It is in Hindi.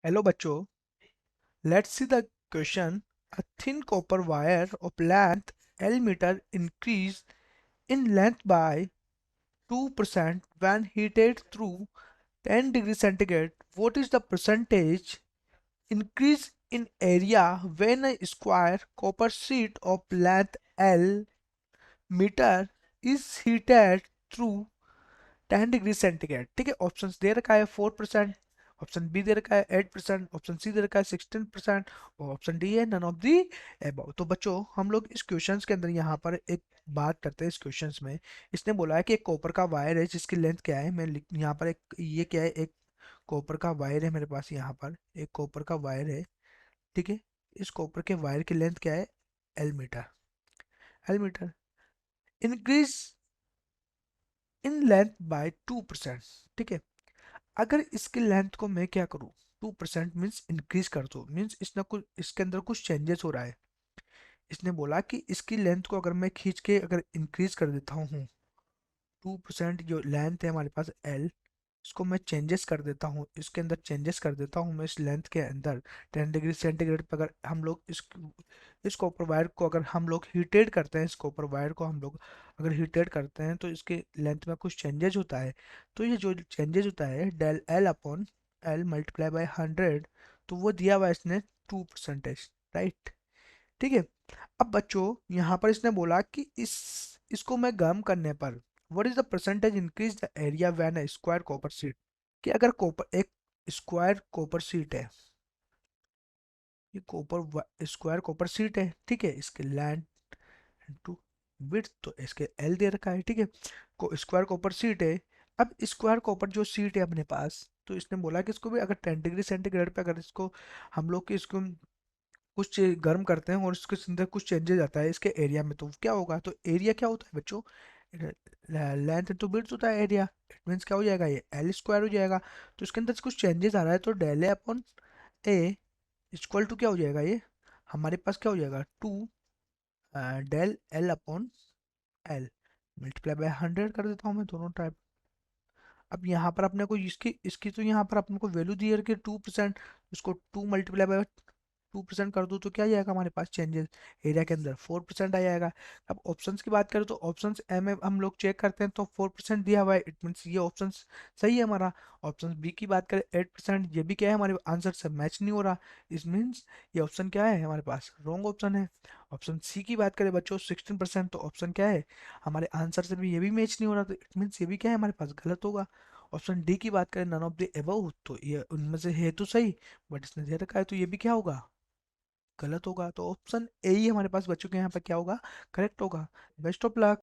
हेलो बच्चों, let's see the question. A thin copper wire of length L meter increase in length by 2% when heated through 10 degrees centigrade. What is the percentage increase in area when a square copper sheet of length L meter is heated through 10 degree centigrade? ठीक है, ऑप्शन दे रखा है 4%, ऑप्शन बी दे रखा है 8%, ऑप्शन सी दे रखा है 16% और ऑप्शन डी है नन ऑफ दी एबव. तो बच्चों, हम लोग इस क्वेश्चंस के अंदर यहाँ पर एक बात करते हैं. इस क्वेश्चंस में इसने बोला है कि एक कॉपर का वायर है जिसकी लेंथ क्या है. यहाँ पर एक ये क्या है, एक कॉपर का वायर है मेरे पास. यहाँ पर एक कॉपर का वायर है. ठीक है, इस कॉपर के वायर की लेंथ क्या है? L metre. L metre increase in length by 2%. ठीक है, अगर इसकी लेंथ को मैं क्या करूँ, 2% मीन्स इंक्रीज कर दो, मीन्स इसने कुछ इसके अंदर कुछ चेंजेस हो रहा है. इसने बोला कि इसकी लेंथ को अगर मैं खींच के अगर इंक्रीज कर देता हूँ, 2% जो लेंथ है हमारे पास एल, इसको मैं चेंजेस कर देता हूँ, इसके अंदर चेंजेस कर देता हूँ मैं इस लेंथ के अंदर. 10 डिग्री सेंटीग्रेड पर अगर हम लोग इस कॉपर वायर को अगर हम लोग हीटेड करते हैं, इस कॉपर वायर को हम लोग अगर हीटेड करते हैं तो इसके लेंथ में कुछ चेंजेस होता है. तो ये जो चेंजेस होता है del L upon L multiply by 100, तो वो दिया हुआ है इसने 2%. राइट. ठीक है, अब बच्चों यहाँ पर इसने बोला कि इसको मैं गर्म करने पर what is the percentage increase the area when a square copper sheet. कि अगर कॉपर एक स्क्वायर कॉपर शीट है, ये कॉपर स्क्वायर कॉपर शीट है. ठीक है, इसके लेंथ इनटू विड्थ, तो इसके एल दे रखा है. ठीक है, को स्क्वायर कॉपर शीट है. अब स्क्वायर कॉपर जो शीट है अपने पास, तो इसने बोला कि इसको भी अगर 10 डिग्री सेंटीग्रेड पे अगर इसको हम लोग इसको कुछ गर्म करते हैं और इसके अंदर कुछ चेंजेस आता है इसके एरिया में, तो क्या होगा? तो एरिया क्या होता है बच्चों? लेंथ तो बिड्थ होता है एरिया. इट मीन्स क्या हो जाएगा? ये एल स्क्वायर हो जाएगा. तो इसके अंदर कुछ चेंजेस आ रहा है, तो del A upon A equal to क्या हो जाएगा? ये हमारे पास क्या हो जाएगा? 2 del L upon L multiply by 100 कर देता हूँ मैं दोनों टाइप. अब यहाँ पर अपने को इसकी इसकी तो यहाँ पर अपने को वैल्यू दी है कि 2%, इसको 2 मल्टीप्लाई बाय 2% कर दूँ तो क्या आ जाएगा हमारे पास चेंजेस एरिया के अंदर? 4% आ जाएगा. अब ऑप्शंस की बात करें तो ऑप्शंस ए में हम लोग चेक करते हैं तो 4% दिया हुआ है. इट मीन्स ये ऑप्शन सही है हमारा. ऑप्शन बी की बात करें 8%, ये भी क्या है, हमारे आंसर से मैच नहीं हो रहा. इस मीन्स ये ऑप्शन क्या है हमारे पास? रॉन्ग ऑप्शन है. ऑप्शन सी की बात करें बच्चों 16%, तो ऑप्शन क्या है हमारे आंसर से भी, ये भी मैच नहीं हो रहा. तो इट मीन्स ये भी क्या है हमारे पास? गलत होगा. ऑप्शन डी की बात करें नन ऑफ द एबव, तो ये उनमें से है तो सही, बट इसने दे रखा है तो ये भी क्या होगा? गलत होगा. तो ऑप्शन ए ही हमारे पास बच्चों के यहाँ पर क्या होगा? करेक्ट होगा. Best of luck.